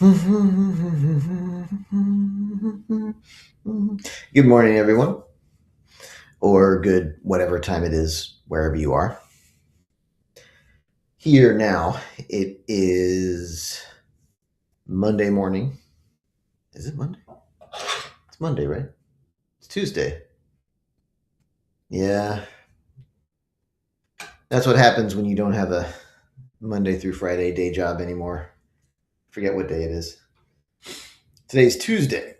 Good morning, everyone, or good whatever time it is, wherever you are. Here now, it is Monday morning. Is it Monday? It's Monday, right? It's Tuesday. Yeah, that's what happens when you don't have a Monday through Friday day job anymore. Forget what day it is. Today's Tuesday.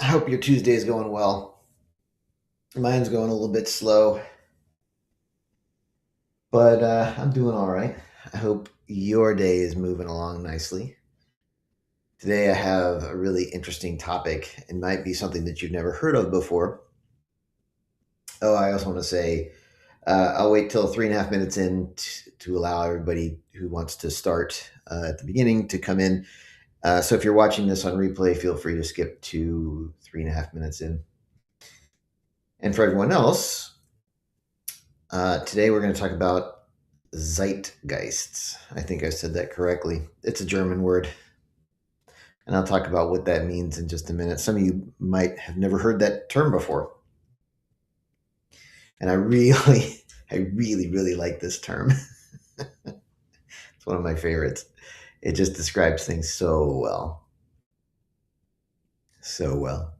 I hope your Tuesday is going well. Mine's going a little bit slow, but I'm doing all right. I hope your day is moving along nicely. Today, I have a really interesting topic. It might be something that you've never heard of before. Oh, I also want to say I'll wait till 3.5 minutes in to allow everybody who wants to start at the beginning to come in. So if you're watching this on replay, feel free to skip to 3.5 minutes in. And for everyone else, today we're going to talk about Zeitgeists. I think I said that correctly. It's a German word, and I'll talk about what that means in just a minute. Some of you might have never heard that term before, and I really, I really like this term. It's one of my favorites. It just describes things so well, so well.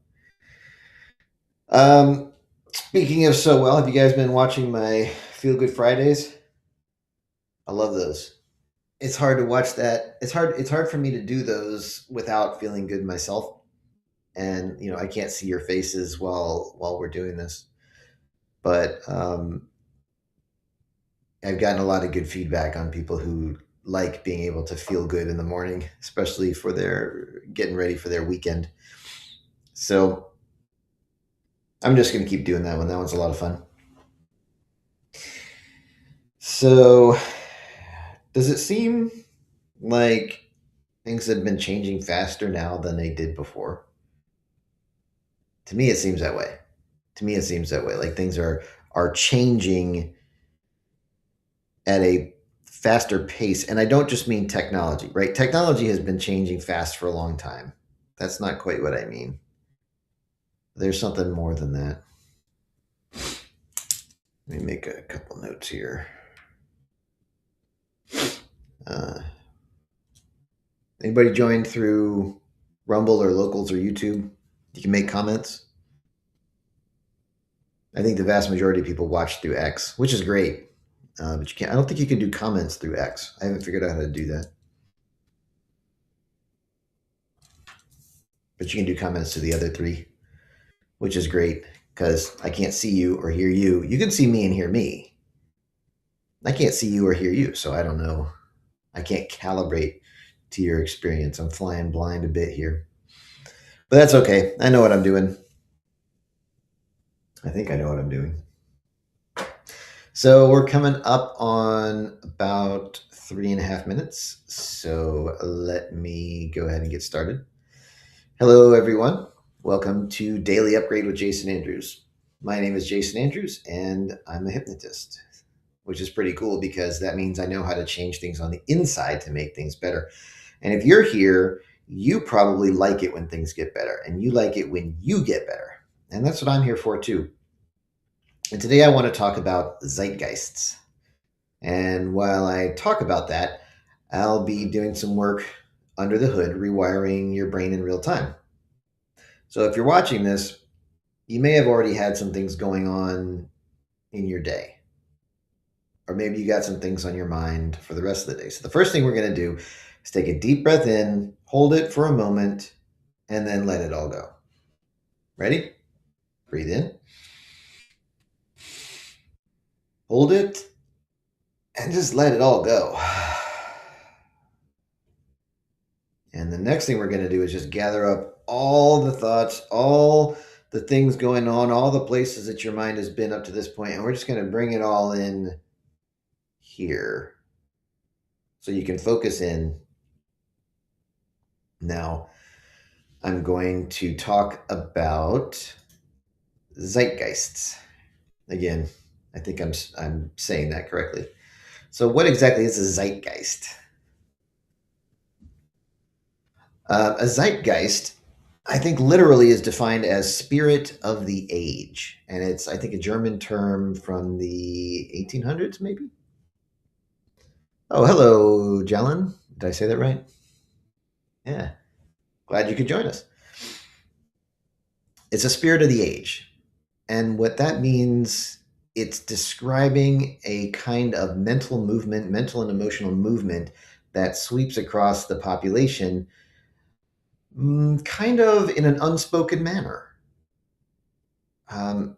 Speaking of so well, have you guys been watching my Feel Good Fridays? I love those. It's hard to watch that. It's hard for me to do those without feeling good myself. And I can't see your faces while we're doing this, but I've gotten a lot of good feedback on people who like being able to feel good in the morning, especially for their getting ready for their weekend. So I'm just going to keep doing that one. That one's a lot of fun. So, does it seem like things have been changing faster now than they did before? To me, it seems that way. Like things are changing at a faster pace. And I don't just mean technology, right? Technology has been changing fast for a long time. That's not quite what I mean. There's something more than that. Let me make a couple notes here. Uh, Anybody joined through Rumble or Locals or YouTube? You can make comments. I think the vast majority of people watch through X, which is great. But you can't. I don't think you can do comments through X. I haven't figured out how to do that. But you can do comments to the other three, which is great because I can't see you or hear you. You can see me and hear me. I can't see you or hear you, so I don't know. I can't calibrate to your experience. I'm flying blind a bit here. But that's okay. I know what I'm doing. I think I know what I'm doing. So we're coming up on about 3.5 minutes. So let me go ahead and get started. Hello, everyone. Welcome to Daily Upgrade with Jason Andrews. My name is Jason Andrews, and I'm a hypnotist, which is pretty cool because that means I know how to change things on the inside to make things better. And if you're here, you probably like it when things get better, and you like it when you get better. And that's what I'm here for, too. And today I want to talk about zeitgeists. And while I talk about that, I'll be doing some work under the hood, rewiring your brain in real time. So if you're watching this, you may have already had some things going on in your day, or maybe you got some things on your mind for the rest of the day. So the first thing we're going to do is take a deep breath in, hold it for a moment, and then let it all go. Ready? Breathe in, hold it, and just let it all go. And the next thing we're going to do is just gather up all the thoughts, all the things going on, all the places that your mind has been up to this point, and we're just going to bring it all in here so you can focus in. Now, I'm going to talk about zeitgeists. Again, I think I'm saying that correctly. So, what exactly is a zeitgeist? A zeitgeist, I think, literally is defined as spirit of the age, and it's, I think, a German term from the 1800s, maybe. Oh, hello, Jalen. Did I say that right? Yeah, glad you could join us. It's a spirit of the age, and what that means, it's describing a kind of mental movement, mental and emotional movement that sweeps across the population, kind of in an unspoken manner. Um,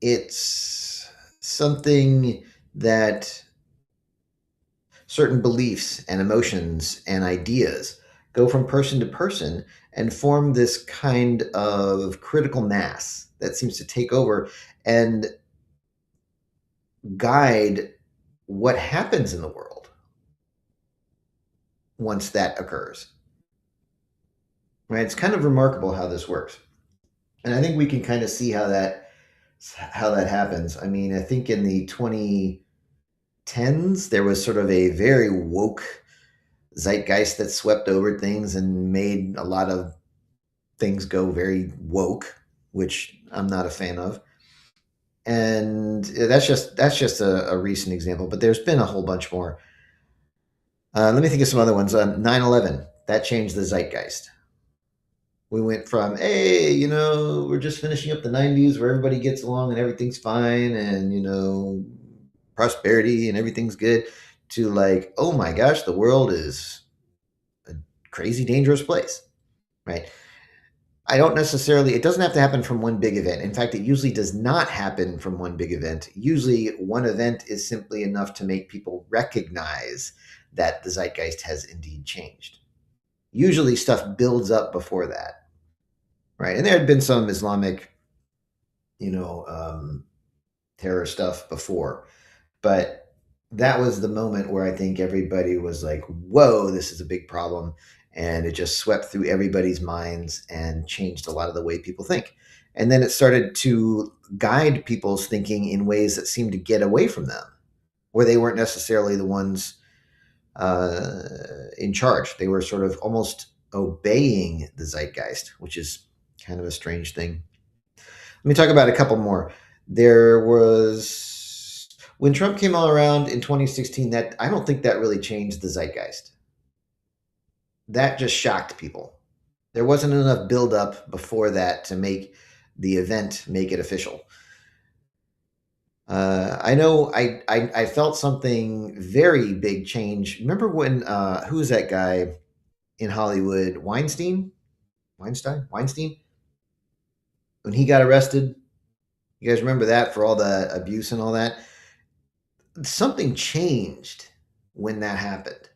it's something that certain beliefs and emotions and ideas go from person to person and form this kind of critical mass that seems to take over and guide what happens in the world once that occurs. Right? It's kind of remarkable how this works. And I think we can kind of see how that happens. I mean, I think in the 2010s there was sort of a very woke zeitgeist that swept over things and made a lot of things go very woke, which I'm not a fan of. And that's just a recent example, but there's been a whole bunch more. Let me think of some other ones. 9/11, that changed the zeitgeist. We went from, hey, we're just finishing up the 90s where everybody gets along and everything's fine and, prosperity and everything's good, to like, oh my gosh, the world is a crazy dangerous place, right? I don't necessarily, it doesn't have to happen from one big event. In fact, it usually does not happen from one big event. Usually, one event is simply enough to make people recognize that the zeitgeist has indeed changed. Usually, stuff builds up before that, right? And there had been some Islamic, you know, um, terror stuff before, but that was the moment where I think everybody was like, whoa, this is a big problem. And it just swept through everybody's minds and changed a lot of the way people think. And then it started to guide people's thinking in ways that seemed to get away from them, where they weren't necessarily the ones uh, in charge. They were sort of almost obeying the zeitgeist, which is kind of a strange thing. Let me talk about a couple more. There was, when Trump came all around in 2016, that I don't think that really changed the zeitgeist. That just shocked people. There wasn't enough buildup before that to make the event make it official. I know I felt something very big change. Remember when who was that guy in Hollywood? Weinstein, when he got arrested. You guys remember that, for all the abuse and all that? Something changed when that happened.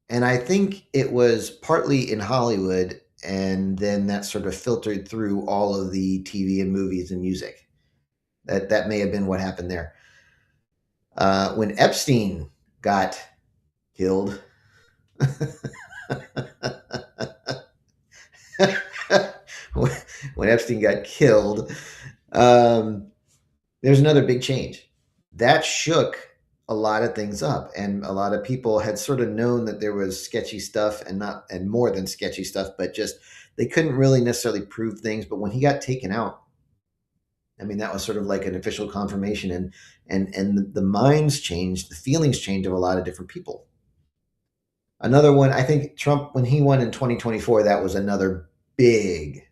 And I think it was partly in Hollywood, and then that sort of filtered through all of the TV and movies and music. That may have been what happened there. When Epstein got killed, when Epstein got killed, um, there's another big change that shook a lot of things up, and a lot of people had sort of known that there was sketchy stuff, and not, and more than sketchy stuff, but just they couldn't really necessarily prove things. But when he got taken out, I mean, that was sort of like an official confirmation, and the minds changed, the feelings changed of a lot of different people. Another one, I think Trump, when he won in 2024, that was another big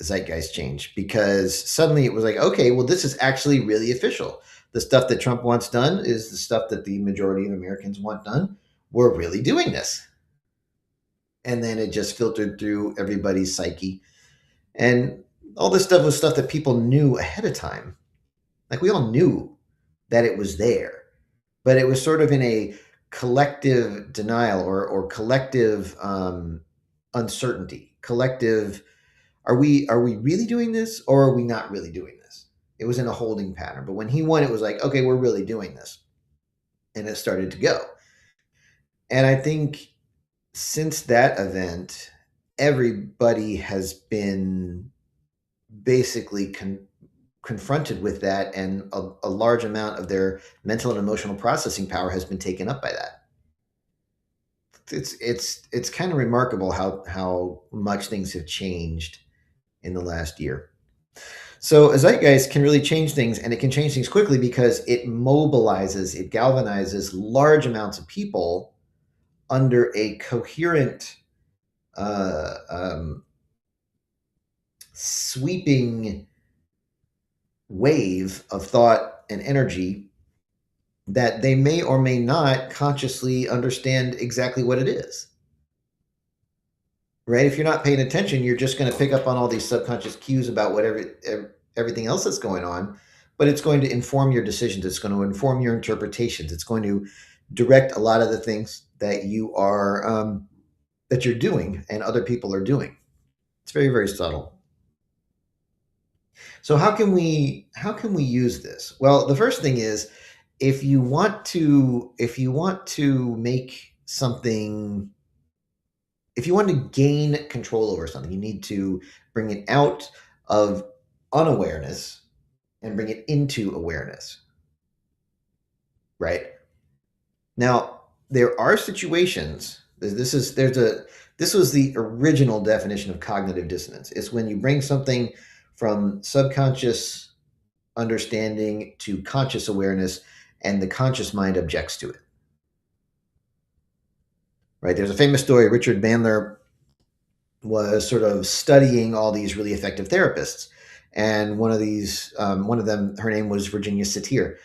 zeitgeist change, because suddenly it was like, okay, well, this is actually really official. The stuff that Trump wants done is the stuff that the majority of Americans want done. We're really doing this. And then it just filtered through everybody's psyche. And all this stuff was stuff that people knew ahead of time. Like, we all knew that it was there, but it was sort of in a collective denial, or collective uncertainty, collective, are we really doing this, or are we not really doing this? It was in a holding pattern. But when he won, it was like, okay, we're really doing this. And it started to go. And I think since that event, everybody has been basically confronted with that, and a large amount of their mental and emotional processing power has been taken up by that. it's kind of remarkable how much things have changed in the last year. So a zeitgeist can really change things, and it can change things quickly because it mobilizes, it galvanizes large amounts of people under a coherent, sweeping wave of thought and energy that they may or may not consciously understand exactly what it is. Right? If you're not paying attention, you're just going to pick up on all these subconscious cues about everything else that's going on, but it's going to inform your decisions. It's going to inform your interpretations. It's going to direct a lot of the things that that you're doing and other people are doing. It's very, very subtle. So how can we use this? Well, the first thing is if you want to make something, if you want to gain control over something, you need to bring it out of unawareness and bring it into awareness. Right? Now, there are situations. This was the original definition of cognitive dissonance. It's when you bring something from subconscious understanding to conscious awareness, and the conscious mind objects to it. Right? There's a famous story. Richard Bandler was sort of studying all these really effective therapists, and one of them, her name was Virginia Satir,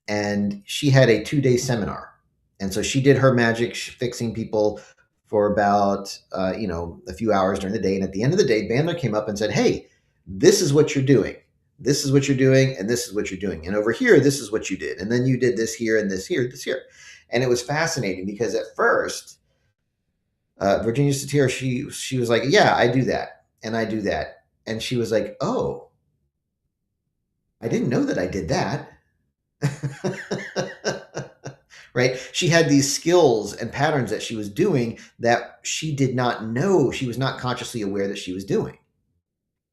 and she had a 2-day seminar, and so she did her magic fixing people for about a few hours during the day, and at the end of the day, Bandler came up and said, "Hey, this is what you're doing. This is what you're doing, and this is what you're doing. And over here, this is what you did. And then you did this here, and this here, this here." And it was fascinating because at first, Virginia Satir, she was like, "Yeah, I do that, and I do that." And she was like, "Oh, I didn't know that I did that." Right? She had these skills and patterns that she was doing that she did not know, she was not consciously aware that she was doing.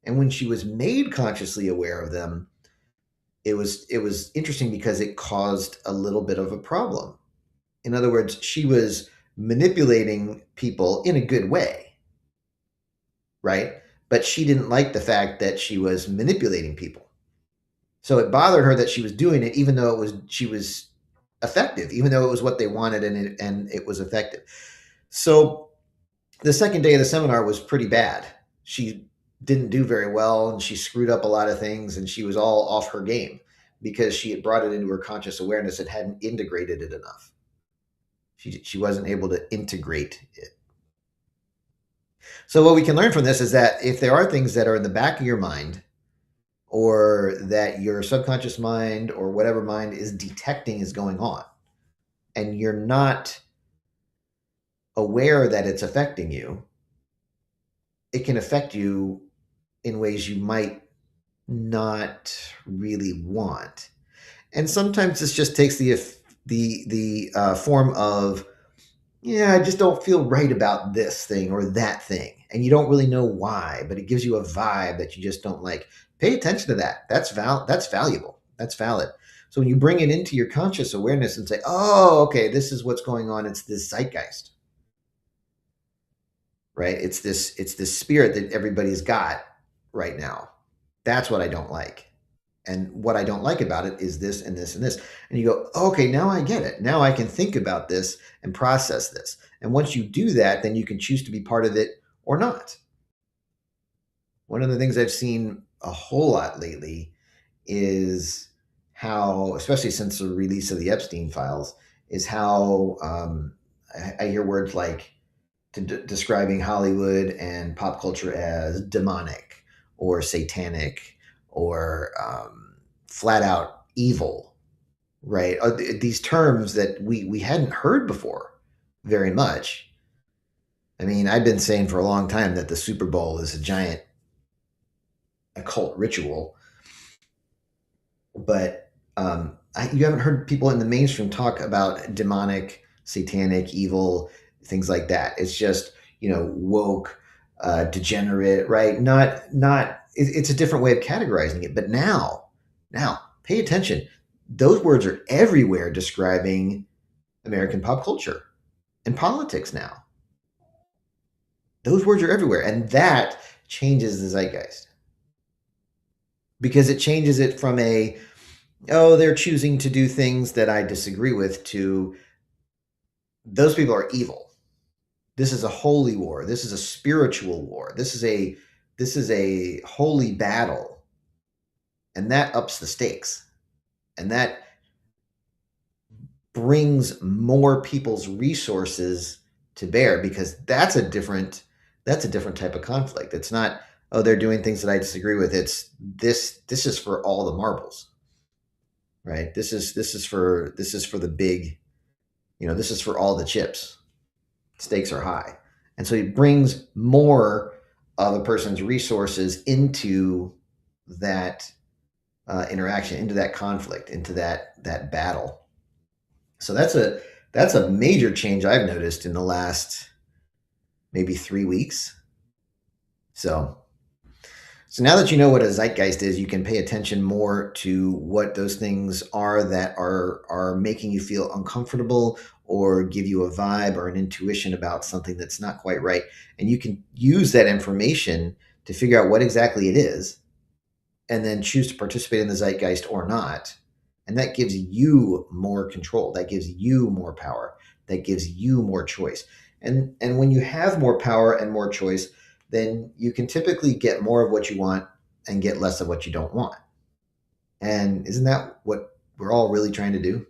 And when she was made consciously aware of them, it was interesting because it caused a little bit of a problem. In other words, she was manipulating people in a good way, right? But she didn't like the fact that she was manipulating people. So it bothered her that she was doing it, even though she was effective, even though it was what they wanted, and it was effective. So the second day of the seminar was pretty bad. She didn't do very well, and she screwed up a lot of things, and she was all off her game because she had brought it into her conscious awareness and hadn't integrated it enough. She wasn't able to integrate it. So what we can learn from this is that if there are things that are in the back of your mind, or that your subconscious mind or whatever mind is detecting is going on, and you're not aware that it's affecting you, it can affect you in ways you might not really want. And sometimes this just takes the form of, yeah, I just don't feel right about this thing or that thing, and you don't really know why, but it gives you a vibe that you just don't like. Pay attention to that. That's valuable. That's valid. So when you bring it into your conscious awareness and say, "Oh, okay, this is what's going on. It's this zeitgeist." Right? It's this spirit that everybody's got right now. That's what I don't like. And what I don't like about it is this and this and this. And you go, "Okay, now I get it. Now I can think about this and process this." And once you do that, then you can choose to be part of it or not. One of the things I've seen a whole lot lately is how, especially since the release of the Epstein files, is how I hear words like describing Hollywood and pop culture as demonic or satanic or flat out evil, right? These terms that we hadn't heard before very much. I mean, I've been saying for a long time that the Super Bowl is a giant occult ritual, but you haven't heard people in the mainstream talk about demonic, satanic, evil, things like that. It's just, woke, degenerate, right? It's a different way of categorizing it. But now, pay attention. Those words are everywhere describing American pop culture. in politics now. Those words are everywhere. And that changes the zeitgeist because it changes it from oh, they're choosing to do things that I disagree with to those people are evil. This is a holy war. This is a spiritual war. This is a holy battle. And that ups the stakes. And that brings more people's resources to bear because that's a different type of conflict. It's not, oh, they're doing things that I disagree with. It's this is for all the marbles, right? This is for the big, this is for all the chips. Stakes are high. And so it brings more of a person's resources into that interaction, into that conflict, into that battle. So that's a major change I've noticed in the last maybe 3 weeks. So now that you know what a zeitgeist is, you can pay attention more to what those things are that are making you feel uncomfortable or give you a vibe or an intuition about something that's not quite right. And you can use that information to figure out what exactly it is and then choose to participate in the zeitgeist or not. And that gives you more control. That gives you more power. That gives you more choice. And when you have more power and more choice, then you can typically get more of what you want and get less of what you don't want. And isn't that what we're all really trying to do?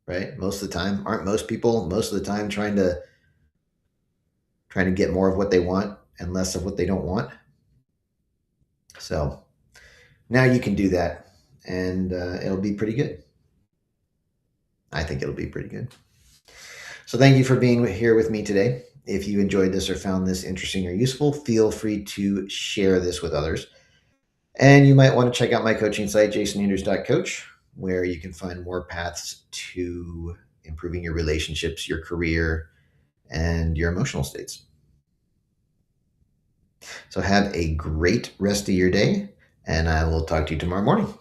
Right? Most of the time, aren't most people most of the time trying to get more of what they want and less of what they don't want? So now you can do that, and it'll be pretty good. I think it'll be pretty good. So thank you for being here with me today. If you enjoyed this or found this interesting or useful, feel free to share this with others. And you might want to check out my coaching site, jasonandrews.coach, where you can find more paths to improving your relationships, your career, and your emotional states. So have a great rest of your day, and I will talk to you tomorrow morning.